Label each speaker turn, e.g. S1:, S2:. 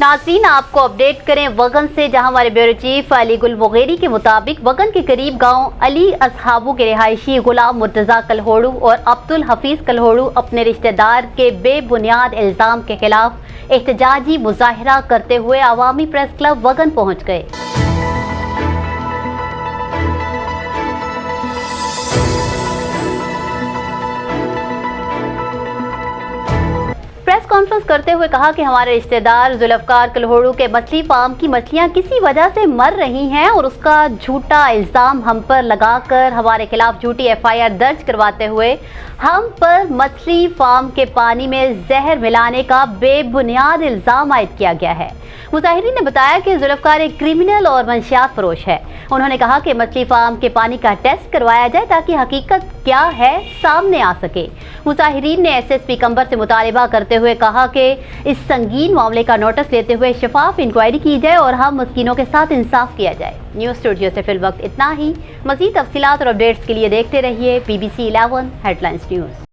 S1: नाज़रीन, आपको अपडेट करें वगन से, जहां हमारे ब्यूरो चीफ अली गुल मुगेरी के मुताबिक वगन के करीब गांव अली असहाबू के रिहायशी गुलाम मुर्तज़ा कलहोड़ू और अब्दुल हफीज कलहोड़ू अपने रिश्तेदार के बेबुनियाद इल्ज़ाम के खिलाफ एहतजाजी मुजाहिरा करते हुए अवामी प्रेस क्लब वगन पहुंच गए। प्रेस कॉन्फ्रेंस करते हुए कहा कि हमारे रिश्तेदार जुल्फ़कार कलहोड़ू के मछली फार्म की मछलियां किसी वजह से मर रही हैं और उसका झूठा इल्ज़ाम हम पर लगाकर हमारे खिलाफ झूठी FIR दर्ज करवाते हुए हम पर मछली फार्म के पानी में जहर मिलाने का बेबुनियाद इल्ज़ाम आयद किया गया है। मुजाहिरीन ने बताया कि जुल्फ़कार एक क्रिमिनल और मंशियात फरोश है। उन्होंने कहा कि मछली फार्म के पानी का टेस्ट करवाया जाए ताकि हकीकत क्या है सामने आ सके। मुजाहिरीन ने SSP कंबर से मुतालिबा करते हुए कहा कि इस संगीन मामले का नोटिस लेते हुए शफाफ इंक्वायरी की जाए और हम मस्कीनों के साथ इंसाफ किया जाए। न्यूज़ स्टूडियो से फिल वक्त इतना ही। मज़ीद तफसीलात और अपडेट्स के लिए देखते रहिए BBC 11 हेडलाइंस न्यूज़।